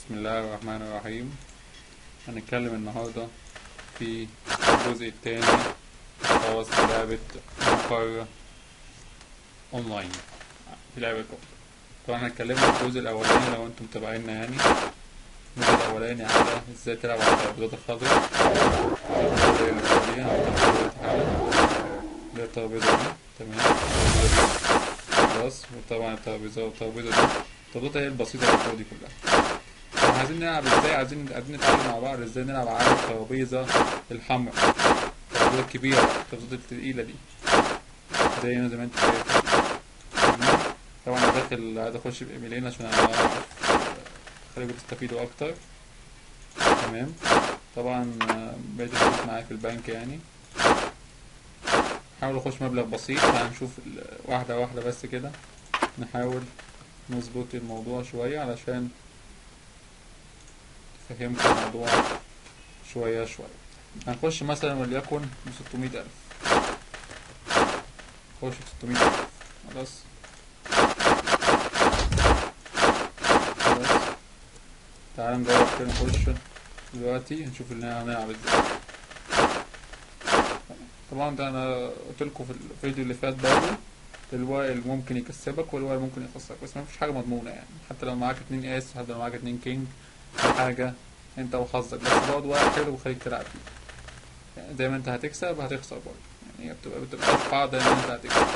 بسم الله الرحمن الرحيم. هنتكلم النهاردة في الجزء الثاني خاص بلعبة جوكر اونلاين في لعبة جوكر. طبعا هنتكلم في الجزء الاولاني لو انتم متابعينا، يعني الجزء الاولاني على ازاي تلعب على الترابيزات الخضراء اللي هي الترابيزة دي. تمام، خلاص. وطبعا الترابيزة دي الترابيزة هي البسيطة اللي فوق دي كلها. عايزين نلعب ازاي، عايزين نتعلم مع بعض ازاي نلعب على الترابيزة الحمراء، الترابيزة الكبيرة، الترابيزة التقيلة دي زي ما انت شايف. طبعا انا داخل عايز اخش بايميلين عشان اخليكم تستفيدوا اكتر. تمام، طبعا بقيت الفلوس معايا في البنك، يعني نحاول اخش مبلغ بسيط. هنشوف واحدة واحدة بس كده، نحاول نظبط الموضوع شوية علشان فهمت الموضوع شوية. هنخش مثلا وليكن ب600,000. نخش ب600,000. خلاص. تعال نجرب كده، نخش دلوقتي نشوف هنلعب ازاي. طبعا ده انا قلتلكوا في الفيديو اللي فات برضه الورق اللي ممكن يكسبك والورق اللي ممكن يخسرك، بس مفيش حاجة مضمونة يعني. حتى لو معاك 2 اس، حتى لو معاك 2 كينج، دي حاجة انت وحظك، بس برضه ورق حلو وخليك تلعب فيه. يعني زي ما انت هتكسب هتخسر برضه، يعني هي بتبقى قاعدة ان انت هتكسب.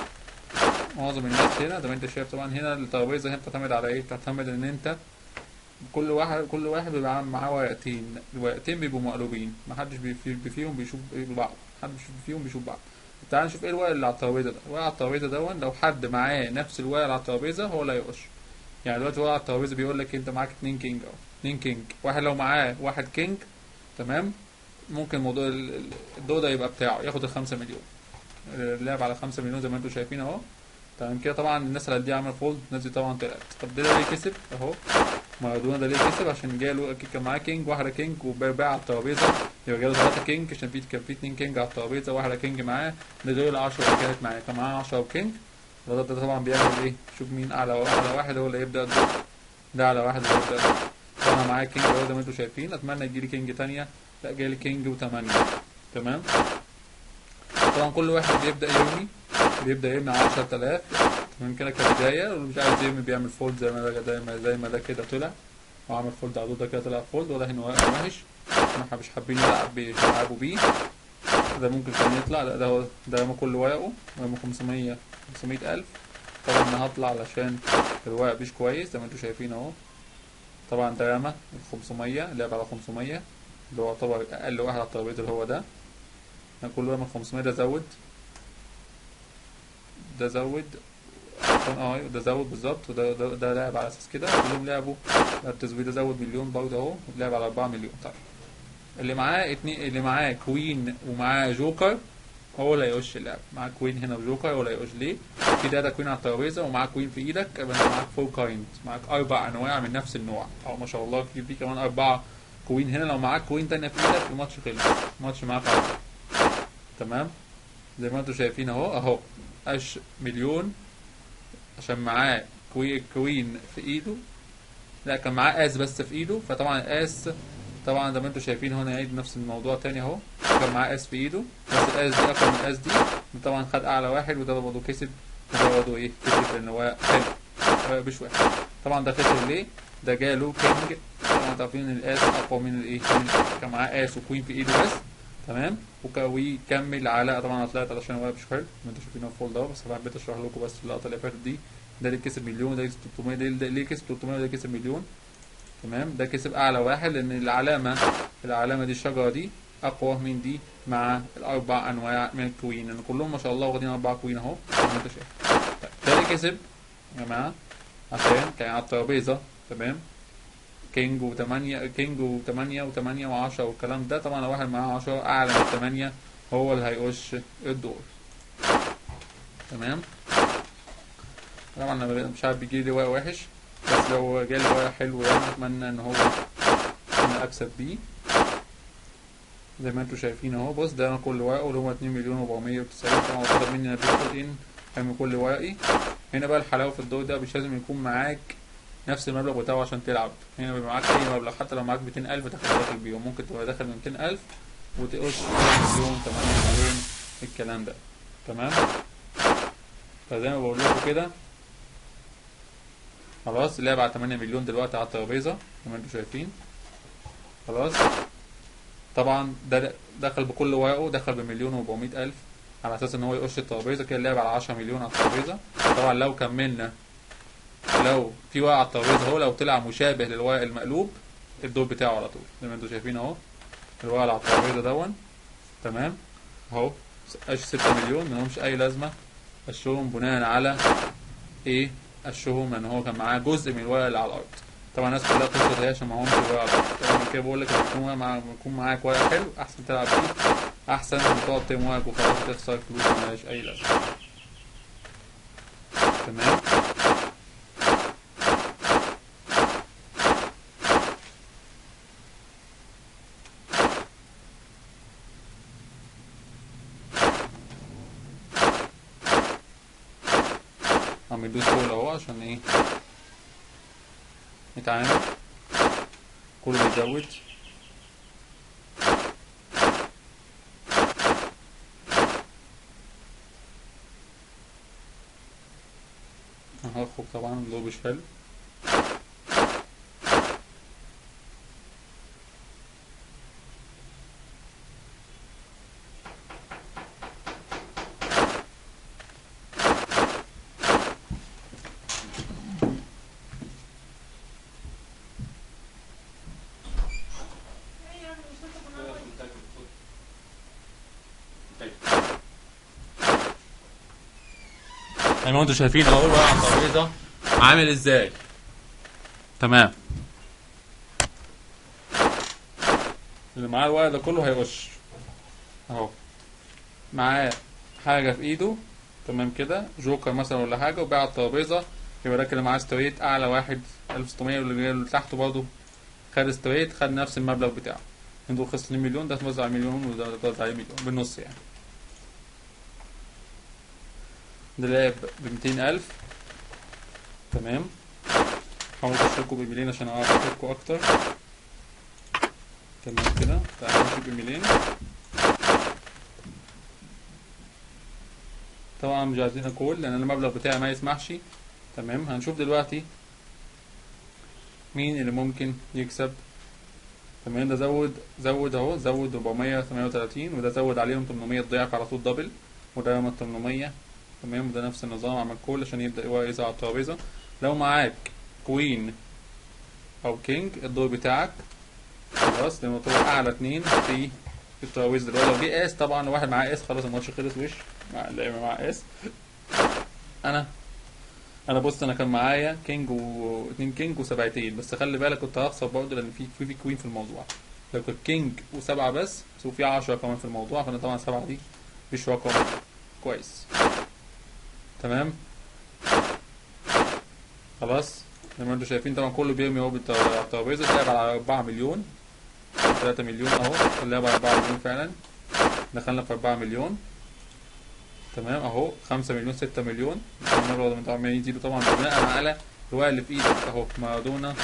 معظم الناس هنا زي ما انت شايف، طبعا هنا الترابيزة هنا بتعتمد على ايه؟ بتعتمد ان انت كل واحد بيبقى معاه ورقتين. الورقتين بيبقوا مقلوبين، محدش فيهم بيشوف بعض، محدش فيهم بيشوف بعض. تعال نشوف ايه الورق اللي على الترابيزة ده. الورق على الترابيزة ده لو حد معاه نفس الورق اللي على الترابيزة هو اللي هيقش. يعني دلوقتي الورق على الترابيزة بيقول لك انت معاك 2 كينج اهو، 2 كينج. واحد لو معاه 1 كينج، تمام، ممكن موضوع الدور ده يبقى بتاعه، ياخد ال5 مليون. اللعب على 5 مليون زي ما انتم شايفين اهو. تمام كده. طبعا الناس اللي دي عمل فولد، الناس دي طبعا طلعت. طب ده ليه كسب اهو؟ مارادونا ده ليه كسب؟ عشان جاله كان معاه كينج، واحده كينج وباع على الترابيزه، يبقى جاله 3 كينج عشان كان في 2 كينج على الترابيزه، واحده كينج معاه. ده غير ال10 اللي كانت معاه، كان معاه 10 وكينج. ده طبعا بيعمل ايه؟ شوف مين اعلى واحد هو اللي يبدا الدور. ده اعلى واحد اللي يبدا الدور. انا معايا كينج اهو زي ما انتم شايفين. اتمنى يجيلي كينج تانية، لا جالي كينج و8. تمام. طبعا كل واحد بيبدا يرمي 10,000 من كده كبدايه، واللي مش عايز يرمي بيعمل فولد زي ما ده كده طلع، وعمل فولد على ده كده طلع فولد. واضح انه وحش، احنا مش حابين يلعبوا بيه. ده ممكن كان يطلع. لا، ده كل ورقه 500,000. طبعا انا هطلع علشان الورق مش كويس زي ما انتم شايفين اهو. طبعا ده رمى 500، لعب على 500 اللي هو يعتبر اقل واحد على الترابيزه اللي هو ده. كل رمى 500. ده زود ده زود بالظبط. وده لعب على اساس كده كلهم لعبوا. التزويد ده زود مليون برضه اهو، لعب على 4 مليون. طيب اللي معاه كوين ومعاه جوكر هو اللي هيقش اللعب. معاه كوين هنا وجوكر هو اللي هيقش. ليه؟ في ده كوين على الترابيزه ومعاه كوين في ايدك، يبقى انت معاك 4 كايند، معاك 4 انواع من نفس النوع. او ما شاء الله في كمان 4 كوين هنا. لو معاك كوين تانية في ايدك الماتش خلص، الماتش معاك على طول. تمام، زي ما انتم شايفين اهو قش مليون عشان معاه كوين في ايده. لا، كان معاه اس بس في ايده. فطبعا الاس طبعا زي ما انتم شايفين هنا يعيد نفس الموضوع تاني اهو. كان معاه اس في ايده، بس الاس دي اقوى من الاس دي. طبعا خد اعلى واحد، وده برضه كسب. وده برضه ايه؟ كسب لان هو حلو مش وحش. طبعا ده خسر ليه؟ ده جاله كينج. طبعا عارفين ان الاس اقوى من الايه؟ كان معاه اس وكوين في ايده بس. تمام، ويكمل على طبعا طلعت علشان هو مش حلو زي ما انتم شايفين الفول ده. بس حبيت اشرح لكم بس اللقطه اللي فاتت دي. ده اللي كسب مليون، ده كسب 300. ده ليه كسب 300 وده كسب مليون. تمام، ده كسب اعلى واحد لان العلامه دي، الشجره دي اقوى من دي مع ال4 انواع من الكوين، لان كلهم ما شاء الله واخدين 4 كوين اهو زي ما انت شايف. طيب ده اللي كسب يا جماعه عشان كان على الترابيزه. تمام، كينج و8 و10 والكلام ده. طبعا لو واحد معاه 10 اعلى من 8 هو اللي هيقش الدور. تمام. طبعا انا مش عارف بيجيلي ورق وحش، بس لو جالي ورق حلو يعني اتمنى ان هو انا اكسب بيه. زي ما انتم شايفين اهو. بص ده كل ورقه اللي هو 2,490,000. طبعا طلب مني ان ادخل ان من كل ورقي. هنا بقى الحلاوه في الدور ده مش لازم يكون معاك نفس المبلغ بتاعه عشان تلعب. هنا بيبقى معاك اي مبلغ، حتى لو معاك 200,000 داخل بيهم، ممكن تبقى داخل من 200,000 وتقص 7 مليون 8 مليون الكلام ده. تمام. فزي ما بقول لكم كده، خلاص اللعبة على 8 مليون دلوقتي على الترابيزة زي ما انتم شايفين. خلاص طبعا ده دخل بكل ورقه، دخل بمليون و400,000 على اساس ان هو يقش الترابيزة كده. اللعبة على 10 مليون على الترابيزة. طبعا لو كملنا، لو في ورق على الترابيزة اهو، لو طلع مشابه للورق المقلوب الدور بتاعه على طول زي ما انتم شايفين اهو. الورق على الترابيزة دون. تمام اهو. قش 6 مليون ملهمش اي لازمة، قشهم بناء على ايه؟ قشهم ان هو كان معاه جزء من الورق اللي على الارض. طبعا الناس كلها بتشتري هي عشان معهمش ورق على الارض. طبعا كده بقول لك لما يكون معاك ورق حلو احسن تلعب فيه، احسن من تقعد ترمي ورق وخلاص تخسر فلوس ملهاش اي لازمة. تمام. عم يدوس فوق اهو عشان ايه؟ نتعامل. كله بيزود. هخرج طبعا اللي مش حلو. زي ما انتم شايفين اهو الورق على الترابيزه عامل ازاي. تمام. اللي معاه الورق ده كله هيغش اهو. معاه حاجه في ايده. تمام كده، جوكر مثلا ولا حاجه، وباع على الترابيزه. يبقى ده كده معاه ستريت اعلى واحد 1600، واللي تحته برضه خد ستريت، خد نفس المبلغ بتاعه. انتوا خسرين مليون، ده توزع على مليون وده توزع عليه مليون بالنص يعني. ده لعب ب200,000. تمام. حاولوا تشتركوا بايميلين عشان اعرف اشتركوا اكتر. تمام كده، تعالوا نشوف بايميلين. طبعا مش عايزين اكول لان المبلغ بتاعي ما يسمحش. تمام. هنشوف دلوقتي مين اللي ممكن يكسب. تمام. ده زود اهو، زود 438، وده زود عليهم 800 ضعف على طول دبل، وده يوم 800. تمام. وده نفس النظام، عمل كول عشان يبدأ يوزع على الترابيزة. لو معاك كوين او كينج الدور بتاعك خلاص، لان هو اعلى 2 في الترابيزة دلوقتي. لو جه اس طبعا، لو واحد معاه اس خلاص الماتش خلص وش مع اللعيبة معاه اس. انا بص، انا كان معايا كينج واتنين كينج وسبعتين، بس خلي بالك كنت هخسر برضه لان في كوين في الموضوع. لو كنت كينج وسبعة بس وفي 10 كمان في الموضوع، فانا طبعا 7 دي مش رقم كويس. تمام. خلاص زي ما انتم شايفين طبعا كله بيرمي اهو على الترابيزه. اللعب على 4 مليون 3 مليون اهو. اللعب على 4 مليون فعلا، دخلنا في 4 مليون. تمام اهو. 5 مليون 6 مليون. المبلغ ده طبعا يزيدوا طبعا بناء على الورق اللي في ايدك اهو. مارادونا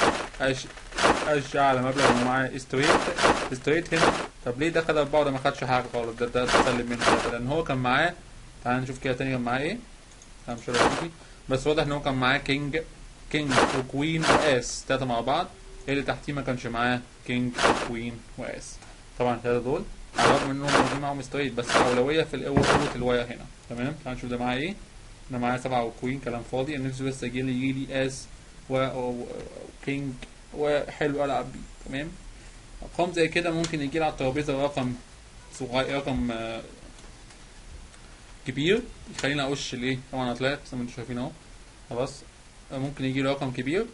قش على مبلغ انه معاه ستريت هنا. طب ليه دخل 4 وده ما خدش حاجه خالص؟ ده تسلم منه لان هو كان معاه. تعال نشوف كده تاني كان معاه ايه. انا مش عارف، بس واضح ان هو كان معاه كينج وكوين واس 3 مع بعض. اللي تحتيه ما كانش معاه كينج وكوين واس. طبعا الثلاثه دول على الرغم انهم موجودين معاهم ستريت، بس الاولويه في قوه الواير هنا. تمام. تعال نشوف ده معاه ايه. انا معايا 7 وكوين، كلام فاضي. انا نفسي بس يجيلي اس وكينج وحلو العب بيه. تمام. ارقام زي كده ممكن يجيلي على الترابيزه رقم صغير، رقم كبير يخليني اقش الايه. طبعا انا طلعت زي ما انتم شايفين اهو. خلاص ممكن يجي رقم كبير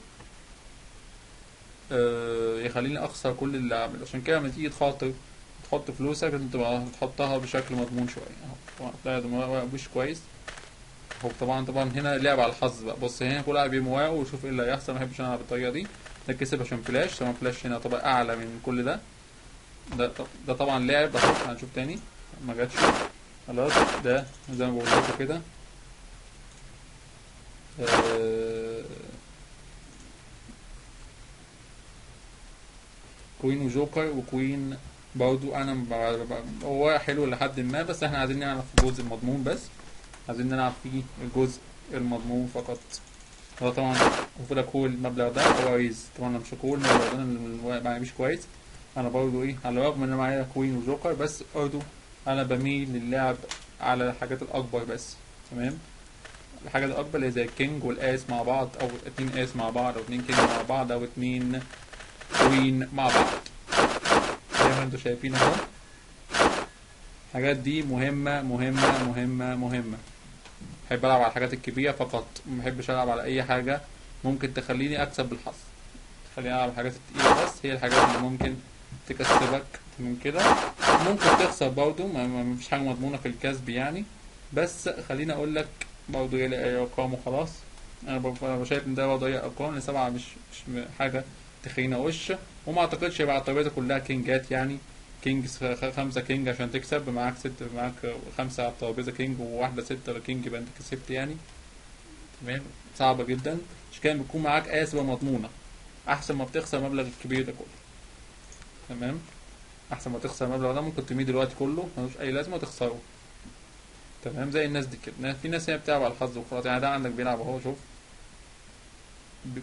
يخليني اخسر كل اللي عامله. عشان كده لما تيجي تحط فلوسك لازم تبقى تحطها بشكل مضمون شويه اهو. طبعا ده مش كويس. هو طبعا هنا لعب على الحظ بقى. بص هنا كل واحد بيمواقع ويشوف ايه اللي هيحصل. ما بحبش انا بالطريقه دي. ده كسب عشان فلاش. طبعا فلاش هنا طبعا اعلى من كل ده. ده طبعا لعب اهو. هنشوف تاني ما جاتش. خلاص ده زي ما بقول لكم كده كوين وجوكر وكوين برضو. انا هو حلو لحد ما، بس احنا عايزين نلعب في الجزء المضمون بس، عايزين نلعب فيه الجزء المضمون فقط. هو طبعا المفروض اكون المبلغ ده هو ريز، طبعا انا مش هكون المبلغ ده اللي معايا مش كويس. انا برضو ايه، على الرغم ان انا معايا كوين وجوكر، بس برضو انا بميل للعب على الحاجات الاكبر بس. تمام. الحاجة الأكبر اللي زي الكينج والآس مع بعض، أو اتنين آس مع بعض، أو اتنين كينج مع بعض، أو اتنين كوين مع بعض، زي ما انتوا شايفين اهو. الحاجات دي مهمة مهمة مهمة مهمة. بحب ألعب على الحاجات الكبيرة فقط، مبحبش ألعب على أي حاجة ممكن تخليني أكسب بالحظ. خليني ألعب الحاجات التقيلة بس، هي الحاجات اللي ممكن تكسبك من كده. ممكن تخسر برضو، مفيش حاجة مضمونة في الكسب يعني، بس خليني أقول لك برضه يلاقي أي أرقام وخلاص. أنا شايف إن ده برضه أي أرقام، لسبعة مش حاجة تخينة وش. وما أعتقدش يبقى على الترابيزة كلها كينجات يعني. كينج خمسة كينج عشان تكسب، معاك معاك خمسة على الترابيزة كينج وواحدة ستة كينج، يبقى أنت كسبت يعني. تمام. صعبة جدا، مش كان بيكون معاك آسبة مضمونة أحسن ما بتخسر المبلغ الكبير ده كله. تمام. أحسن ما تخسر المبلغ ده، ممكن تميه دلوقتي كله ملوش أي لازمة وتخسره. تمام. زي الناس دي كده، في ناس هي بتلعب على الحظ وخلاص يعني. ده عندك بيلعب اهو، شوف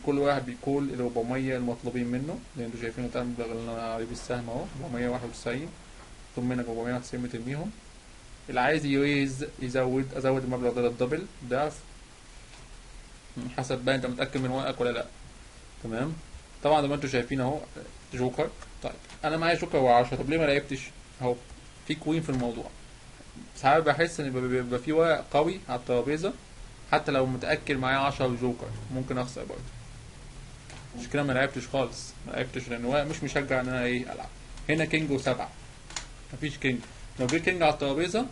كل واحد بيكول ال 400 المطلوبين منه، زي انتوا شايفينه ده المبلغ اللي انا عليه بالسهم اهو 491. مطلوب منك 491 ترميهم. اللي عايز يريز ازود المبلغ ده للدبل ضعف، حسب بقى انت متأكد من ورقك ولا لا. تمام. طبعا زي ما انتوا شايفين اهو جوكر. طيب انا معايا جوكر و10، طب ليه ما لعبتش؟ اهو في كوين في الموضوع. ساعات بحس ان بيبقى في ورق قوي على الترابيزه، حتى لو متأكد معايا 10 جوكر ممكن اخسر برضه. مش كده، ما لعبتش خالص، ما لعبتش لان هو مش مشجع ان انا ايه العب. هنا كينج وسبعة، مفيش كينج. لو جه كينج على الترابيزه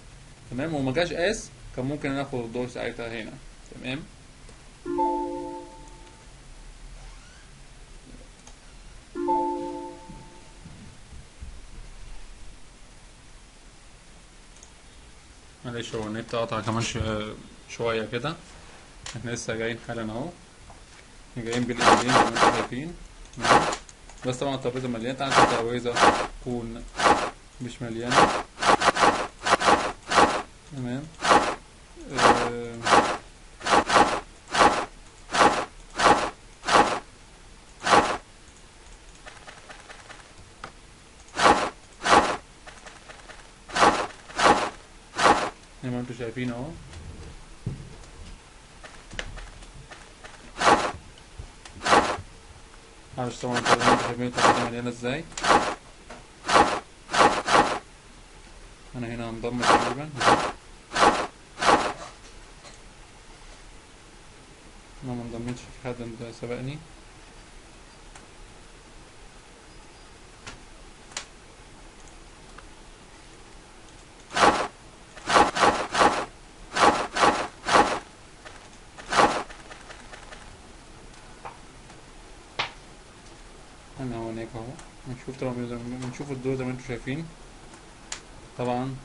تمام وما جاش اس، كان ممكن ناخد الدور ساعتها هنا. تمام. معلش هو النت قطع كمان شويه كده. احنا لسه جايين حالا اهو، جايين بالايدين زي ما انتم شايفين. بس طبعا الترابيزه مليانه، تعالى نشوف الترابيزه تكون مش مليانه. تمام. زي ما انتم شايفين اهو. معلش طبعا انتوا شايفين الترابيزه مليانه ازاي. انا هنا هنضم تقريبا، انا ما انضمتش، في حد سبقني. انا هو هناك اهو. بنشوف طبعا بنشوف الدور زي ما انتم شايفين. طبعا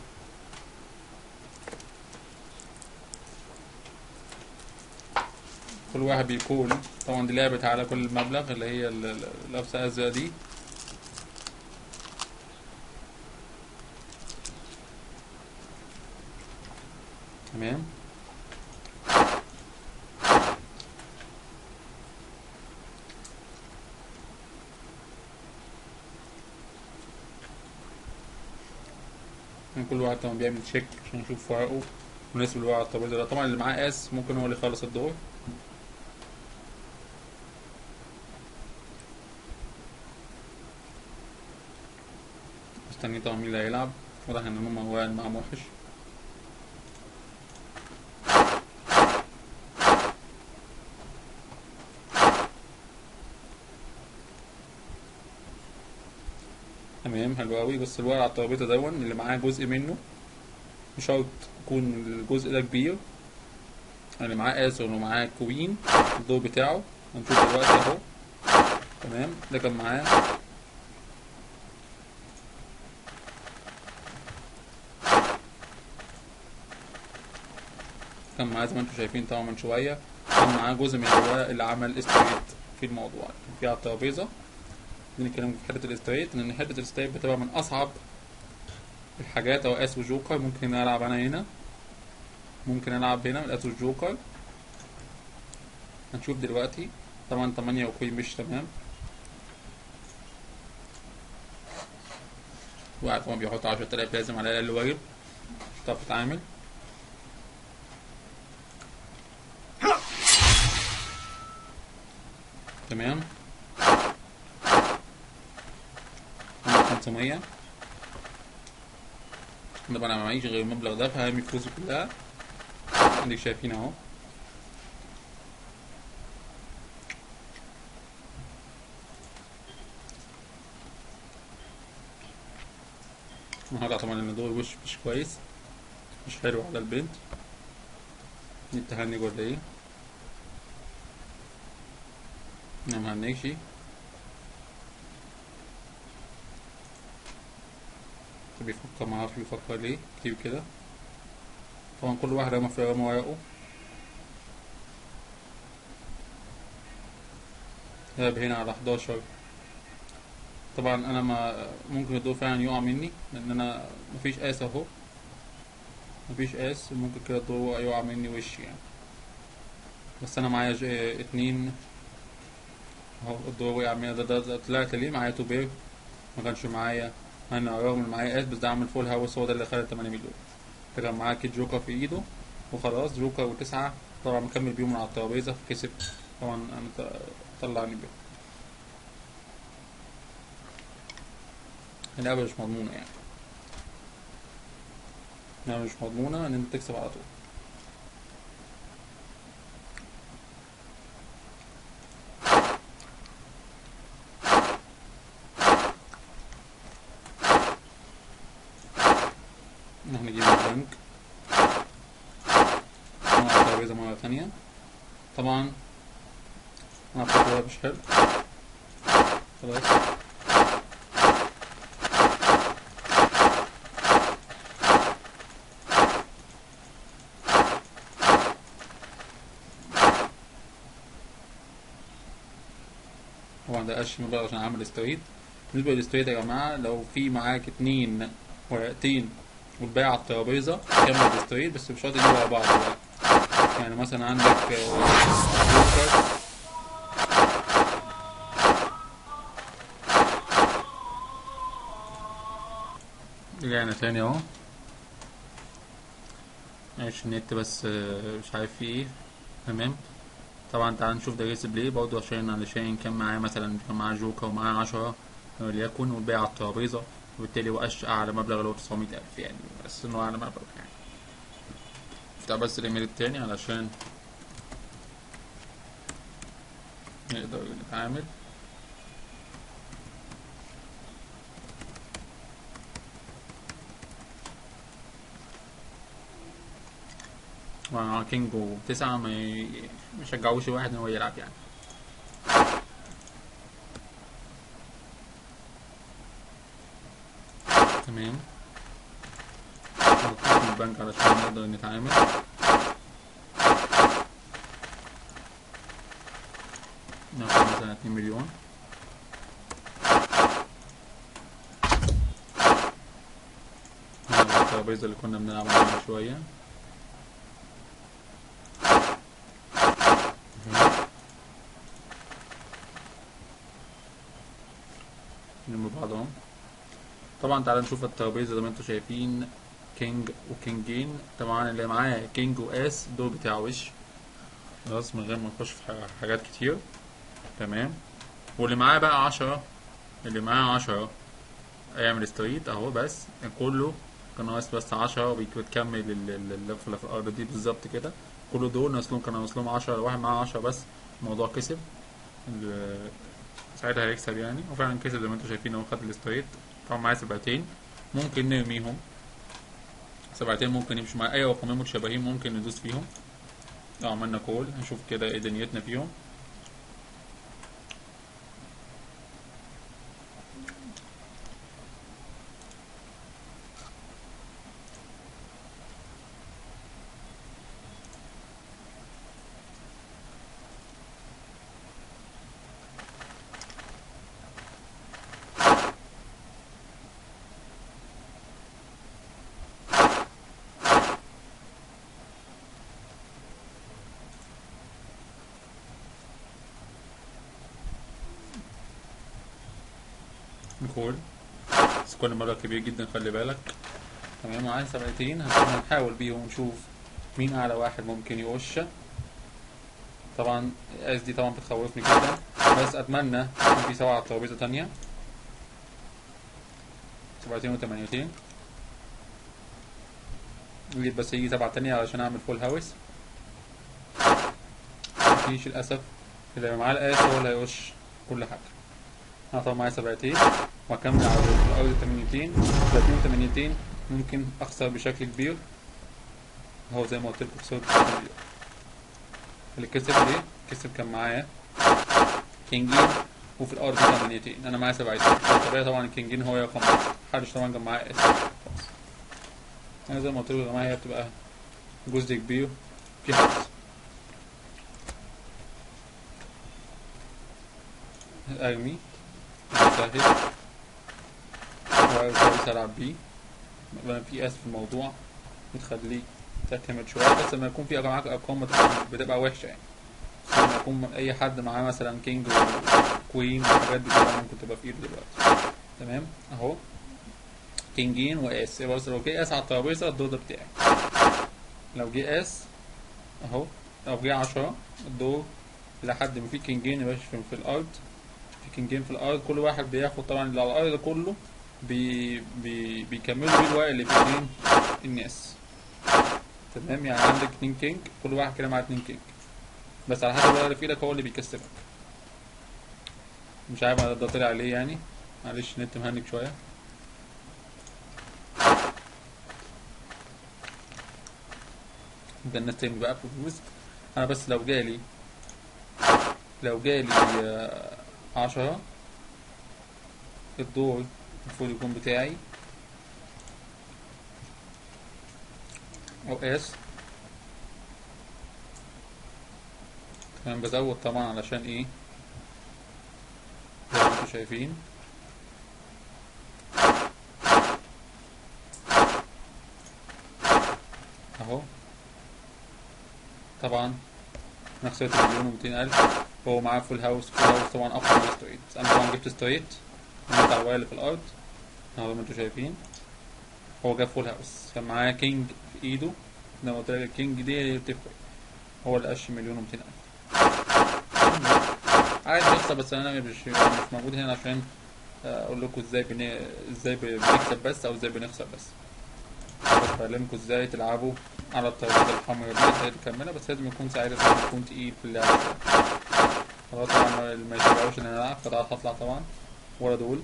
كل واحد بيكون، طبعا دي لعبة على كل المبلغ اللي هي اللبسة الأزرق دي. تمام. كل واحد طبعا بيعمل تشيك عشان يشوف ورقه مناسب اللي هو على الترابيزة ده. طبعا اللي معاه اس ممكن هو اللي يخلص الدور. مستني طبعا مين اللي هيلعب. واضح ان هما واحد معاهم وحش. تمام حلو اوي. بس الورق على الترابيزة دون اللي معاه جزء منه، مش شرط يكون الجزء ده كبير. اللي معاه اس واللي معاه كوين الدور بتاعه هنشوف دلوقتي اهو. تمام. ده كان معاه زي ما انتم شايفين طبعا من شوية، كان معاه جزء من الورق اللي عمل استريت في الموضوع في على الترابيزة. بنتكلم في حتة الاستريت، لأن حتة الاستريت بتبقى من أصعب الحاجات. أو اس وجوكر ممكن ألعب أنا هنا، ممكن ألعب هنا الأس والجوكر. هنشوف دلوقتي. طبعا 8 وكوين مش تمام. واحد طبعا بيحط 10,000 لازم على الأقل واجب مش هتعرف تتعامل. تمام. 500. طبعا انا معيش غير المبلغ ده فهرمي فلوسي كلها. عندك شايفين اهو. النهارده طبعا ان دور وش مش كويس، مش حلو على البنت. دي التهنج ولا ايه؟ انا مهنجش. بيفكر معرفش بيفكر ليه كتير كده. طبعا كل واحد رمى ورقه. لعب هنا على 11. طبعا انا ما ممكن الدور فعلا يقع مني لان انا مفيش اس اهو، مفيش اس. ممكن كده الدور يقع مني وش يعني. بس انا معايا اتنين اهو. الدور وقع مني. ده طلعت ليه معايا توبير، ما كانش معايا انا رغم ان معايا اس، بس ده عامل فول هاوس، هو ده اللي خد 8 مليون. كان معاه كيد جوكر في ايده وخلاص. جوكر وتسعة طبعا مكمل بيهم من على الترابيزة فكسب. طبعا انا طلعني بيهم. اللعبة مش مضمونة يعني. اللعبة مش مضمونة ان انت تكسب على طول. احنا نجيب البنك نقع على الترابيزة مرة تانية. طبعا انا بفكر مش حلو. خلاص. طبعا ده قش مبلغ عشان اعمل استريت. بالنسبة للاستريت يا جماعة، لو في معاك اتنين ورقتين والباقي على الترابيزة كمل الاستريت، بس مش شرط يجيبوا ورا بعض بقى. يعني مثلا عندك جوكر. رجعنا تاني اهو. معلش النت بس مش عارف فيه ايه. تمام. طبعا تعال نشوف ده ريس بلاي برضه علشان كان معاه مثلا كان معاه جوكر ومعاه 10 وليكن، والباقي على الترابيزة، وبالتالي وقش أعلى مبلغ اللي هو 900,000 يعني. بس إنه أعلى مبلغ يعني. افتح بس الإيميل التاني علشان نقدر نتعامل. مع كينج و9 ما يشجعوش واحد إن هو يلعب يعني. تمام. نحط من البنك علشان نقدر نتعامل. ناخد مثلا 2 مليون. نلعب الترابيزة اللي كنا بنلعب عليها من شوية. جنب بعضهم. طبعا تعالى نشوف الترابيزة زي ما انتوا شايفين. كينج وكينجين. طبعا اللي معاه كينج واس دول بتاع وش. خلاص من غير ما نخش في حاجات كتير. تمام. واللي معاه بقى 10، اللي معاه 10 هيعمل ستريت اهو. بس كله كان ناقص بس 10 وبتكمل اللفة اللي في الأرض دي بالظبط كده. كل دول ناقصلهم، كان ناقصلهم 10. لو واحد معاه 10 بس الموضوع كسب. ساعتها هيكسب يعني. وفعلا كسب زي ما انتوا شايفين اهو. خد الستريت. طبعا معاه سبعتين ممكن نرميهم. سبعتين ممكن يمشوا مع اي رقمين متشابهين ممكن ندوس فيهم. لو عملنا كول هنشوف كده ايه دنيتنا فيهم. نقول بس كل مرة كبير جدا خلي بالك. تمام، معايا 7 هنحاول بيهم ونشوف مين أعلى واحد ممكن يقش. طبعا الاس دي طبعا بتخوفني جدا، بس أتمنى يكون في 7 على ترابيزة تانية. 7 و8. جيت بس يجي 7 تانية علشان أعمل فول هاوس. مفيش للأسف، اللي هيبقى معاه الآس هو اللي هيقش كل حاجة. أنا طبعا معايا 7 وهكمل على الأول 8. 8 ممكن أخسر بشكل كبير. هو زي ما قلت لكم خسرت بشكل كبير. اللي كسب ليه؟ كسب كان معايا كينجين وفي الأرض 8. أنا معايا 7. طبيعي طبعا الكينجين هو رقم واحد. محدش طبعا كان معايا آس خلاص. أنا زي ما قلت لكم يا جماعة هي بتبقى جزء كبير في حظ. أرمي سهل وكويس ألعب بيه. لما في آس في الموضوع بتخليك تعتمد شوية، بس لما يكون في معاك أرقام بتبقى وحشة يعني. بس لما يكون أي حد معاه مثلا كينج وكوين والحاجات دي كلها ممكن تبقى في إيده دلوقتي. تمام أهو كينجين وآس. بس لو جه آس على الترابيزة الدور ده بتاعي. لو جه آس أهو، لو جه 10 الدور لحد ما في كينجين يا باشا في الأرض. في كينجين في الأرض، كل واحد بياخد طبعا اللي على الأرض كله بيكملوا بيه الورق اللي في ايدين الناس. تمام، يعني عندك 2 كينج، كل واحد كده معاه 2 كينج، بس على حسب الورق اللي في ايدك هو اللي بيكسبك. مش عارف ده طلع عليه يعني، معلش نت مهنج شوية. ده الناس تاني بقى في الفلوس. انا بس لو جالي 10 الدور المفروض يكون بتاعي او اس. تمام، بزود طبعا علشان ايه زي ما انتوا شايفين اهو. طبعا انا خسرت 1,200,000. هو معاه فول هاوس. فول هاوس طبعا اقوى من ستريت. انا طبعا جبت ستريت نزلت على الواير اللي في الارض اهو زي ما انتوا شايفين. هو جاب فول هاوس، كان معاه كينج في ايده. زي ما قلت لك الكينج دي بتفرق. هو اللي قش 1,200,000. عايز يخسر، بس انا مش موجود هنا عشان اقول لكم ازاي بنكسب بس او ازاي بنخسر بس. بس بعلمكم ازاي تلعبوا على الترابيزه الحمراء دي ازاي تكملها، بس لازم يكون ساعتها لازم يكون تقيل في اللعبه. خلاص طبعا اللي ما يشجعوش ان انا العب فده هطلع طبعا ورا دول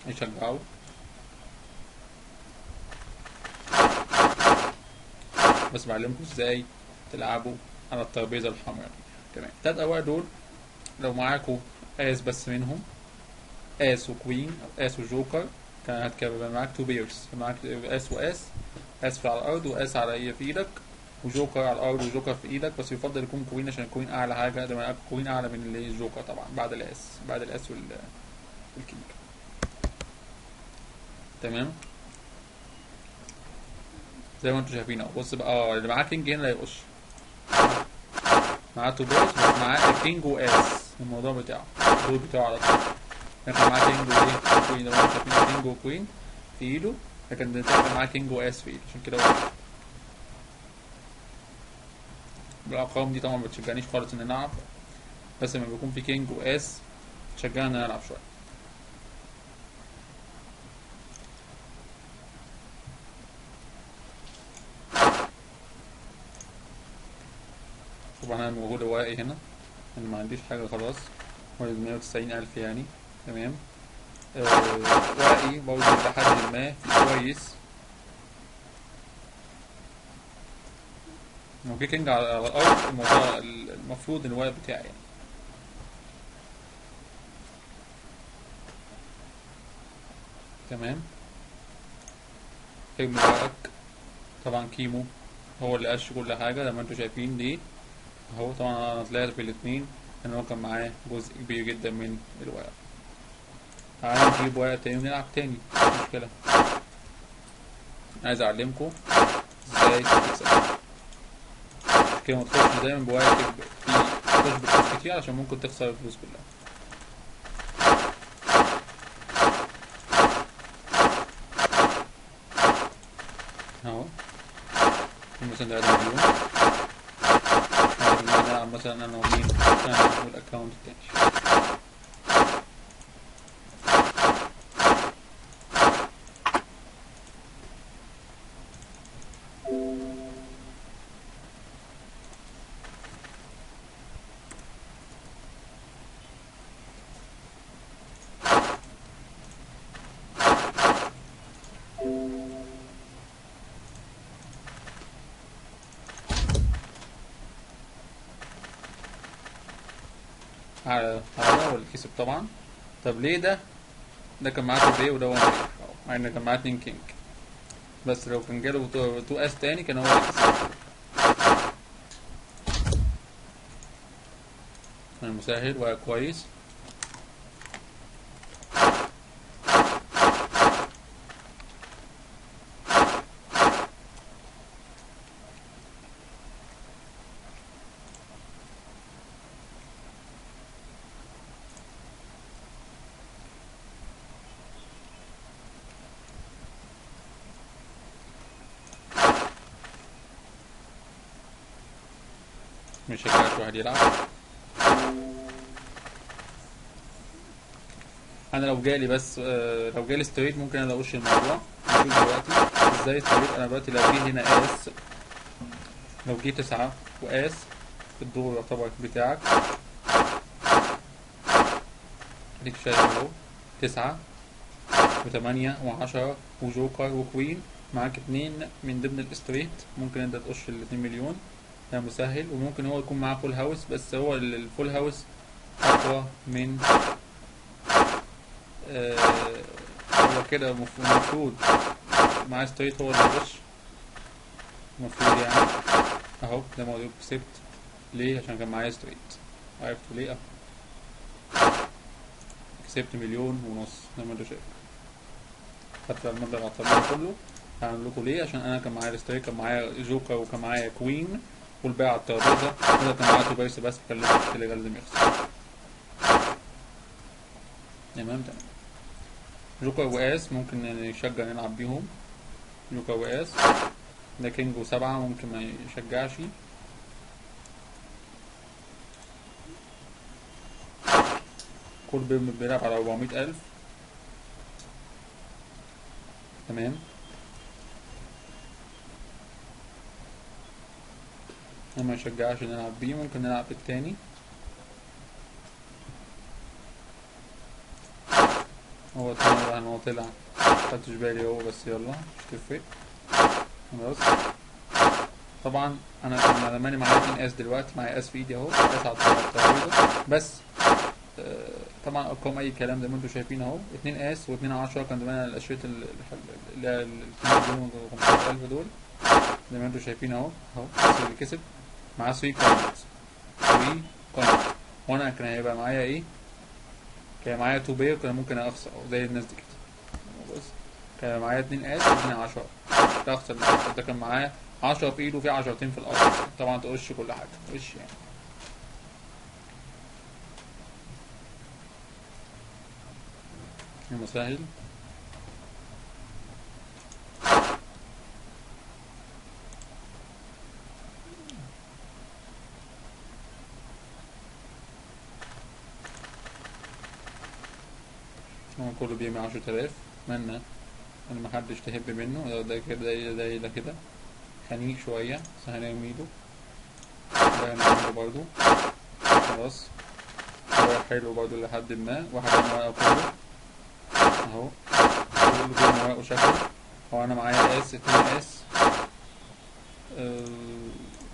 يشجعوا. بس بعلمكم ازاي تلعبوا على الترابيزه الحمراء دي. تمام، التلات اوائل دول لو معاكوا اس بس منهم اس وكوين او اس وجوكر كان هتبقى معاك 2 بيرز. معاك اس اس في على الارض واس على ايه في ايدك، وجوكر على الارض وجوكر في ايدك. بس يفضل يكون كوين عشان الكوين اعلى حاجه. ده الكوين اعلى من اللي الجوكر طبعا بعد الاس والكينج. تمام، زي ما انتم شايفين اهو. بص بقى اللي معاه كينج هنا هيقش معاه 2 بيرز، بس معاه كينج واس الموضوع بتاعه الدور بتاعه على طول. لكن معاه كينج وايه كوين. لو انتم شايفين كينج وكوين في ايده، لكن ده معاه كينج واس في ايده عشان كده بالارقام دي طبعا ما بتشجعنيش خالص ان انا العب. بس لما بيكون في كينج واس تشجعني ان انا العب شويه. طبعا انا موجود ورقي هنا، انا ما عنديش حاجه خلاص. هو 190,000 يعني. تمام، ورقي برضه لحد ما في كويس. لو في كينج على الارض الموضوع المفروض الورق بتاعي يعني. تمام، ارمي ورقك. طبعا كيمو هو اللي قش كل حاجه زي ما انتوا شايفين دي اهو. طبعا انا طلعت بالاثنين لان هو كان معاه جزء كبير جدا من الورق. تعالى نجيب ورق تاني ونلعب تاني مش مشكله. عايز اعلمكم ازاي تكسب كده. ما تخش دايما بورق تخش بفلوس كتير عشان ممكن تخسر الفلوس كلها. مثلا ده مليون. نلعب مثلا انا ومين، انا والاكونت التاني. على ده هو اللي كسب طبعا. طب ليه ده كان معاه 2 بي وده 1 بي، مع ان كان معاه 2 كينج، بس لو كان جاله 2 اس تاني كان هو اللي كسب. المسهل وقع كويس. مش هيكفي واحد يلعب. انا لو جالي بس لو جالي ستريت ممكن انا اقش الموضوع. نشوف دلوقتي ازاي ستريت. انا دلوقتي لو جه هنا اس، لو جه 9 واس الدور يعتبر بتاعك، اديك شايف اهو 9 و8 و10 وجوكر وكوين، معاك 2 من ضمن الاستريت، ممكن انت تقش ال 2 مليون. ده مسهل. وممكن هو يكون معاه فول هاوس، بس هو الفول هاوس اقوى من هو كده المفروض معاه ستريت هو اللي يقش المفروض يعني. اهو ده موضوع كسبت. ليه؟ عشان كان معايا ستريت. عرفتوا ليه؟ كسبت 1.5 مليون زي ما انتوا شايفين. خدت المبلغ على الطبيعي كله. هعمل لكم ليه؟ عشان انا كان معايا ستريت، كان معايا جوكر وكان معايا كوين والباقي على الترابيزه، وده كان معايا 2 بيرس بس، فكان لازم يخسر. تمام. جوكر واس ممكن نشجع نلعب بيهم. جوكر واس ده كينج و7 ممكن ما يشجعش. كل بيلعب على 400,000. تمام. ما يشجعش نلعب بيه، ممكن نلعب بالتاني. هو التاني ان هو طلع، مخدتش بالي هو، بس يلا مش تفرق. خلاص. طبعا انا ماني معايا 2 اس دلوقتي، معايا اس في ايدي اهو، اس على الترابيزه بس. طبعا ارقام اي كلام زي ما انتم شايفين اهو، 2 اس و2 10 كان زمان الاشريط اللي هي ال 2,500,000 دول زي ما انتم شايفين اهو. بس اللي كسب معاه 3 كوينت، وانا كان هيبقى معايا ايه؟ كان معايا 2 بي وكان ممكن اخسر زي الناس دي كده. بص كان معايا 2 اس و2 10 اخسر. ده كان معايا 10 في ايده وفي 10 في الارض. طبعا تقش كل حاجه وش يعني. المسهل هو كله بيعمل 10,000. اتمنى ان محدش تهب منه. ده كده ده كده خنيق شوية، بس هنرميله. ده هنرميله برضو. خلاص. هو حلو برضو لحد ما. واحد من ورقه كله اهو، كله جاي من ورقه شكله. هو انا معايا اس 2 اس.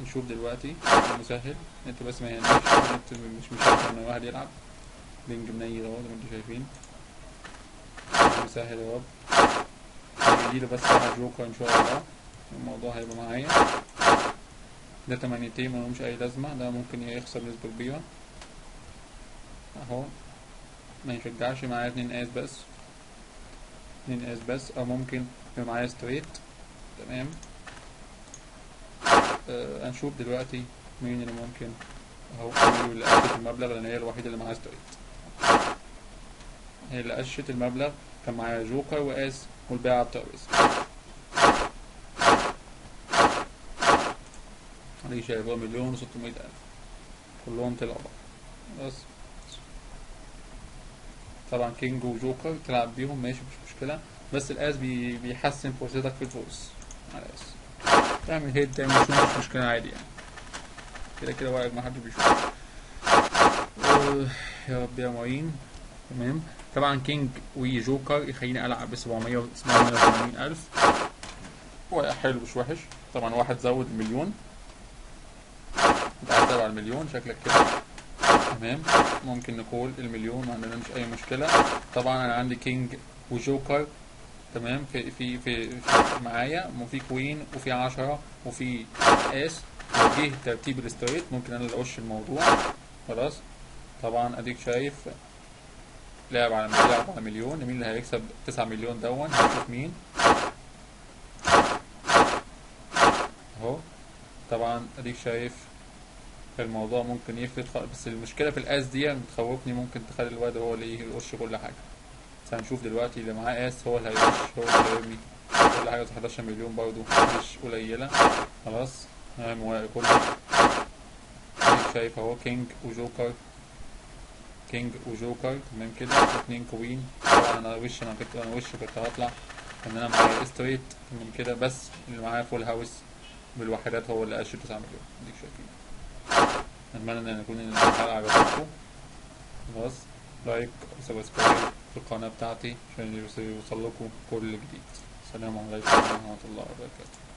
نشوف دلوقتي المسهل. انت بس ما يهمنيش، انت مش مشكلة ان الواحد يلعب بنج منيل اهو زي ما انتوا شايفين. مسهل يا رب يجيله بس واحد جوكر ان شاء الله، الموضوع هيبقى معايا. ده 8 ملهمش اي لازمة، ده ممكن يخسر نسبة كبيرة اهو. ما يشجعش. معايا 2 اس بس، 2 اس بس، او ممكن يبقى معايا ستريت. تمام. هنشوف دلوقتي مين اللي ممكن اهو اللي قشت المبلغ، لان هي الوحيدة اللي معاها ستريت. هي اللي قشت المبلغ. كان معايا جوكر واس والباقي على الترابيزة. دي شايف هو 1,600,000 كلهم طلعوا بقى بس. طبعا كينج وجوكر تلعب بيهم ماشي مش مشكلة، بس الآس بيحسن فرصتك في الفوز على الآس. تعمل هيد تعمل شو مش مشكلة عادي يعني، كده كده واقف محدش بيشوف. يا رب يا معين. تمام. طبعا كينج وجوكر يخليني ألعب ب780,000 واقع حلو مش وحش. طبعا واحد زود المليون، انت عايز تلعب على المليون شكلك كده. تمام. ممكن نقول المليون ما عندناش اي مشكلة. طبعا انا عندي كينج وجوكر تمام في معايا، وفي كوين وفي 10 وفي اس. جه ترتيب الستريت ممكن انا اللي اقش الموضوع خلاص. طبعا اديك شايف لعب على مليون، مين اللي هيكسب 9 مليون دون، هنشوف مين اهو. طبعا اديك شايف الموضوع ممكن يفلت بس المشكلة في الاس دي بتخوفني، ممكن تخلي الواد هو اللي يقش كل حاجة. بس هنشوف دلوقتي اللي معاه اس هو اللي هيقش، هو اللي هيرمي كل حاجة. 11 مليون برضه مش قليلة خلاص. تمام واقع كله. اديك شايف اهو كينج وجوكر، كينج وجوكر تمام كده، اتنين كوين. طبعا انا وش كنت هطلع ان انا معايا ستريت تمام كده، بس اللي معايا فول هاوس بالوحدات هو اللي قاش 9 مليون. اديك شايفين. اتمنى ان يكون الحلقة عجبتكم. خلاص لايك وسبسكرايب في القناة بتاعتي عشان يوصل لكم كل جديد. السلام عليكم ورحمة الله وبركاته.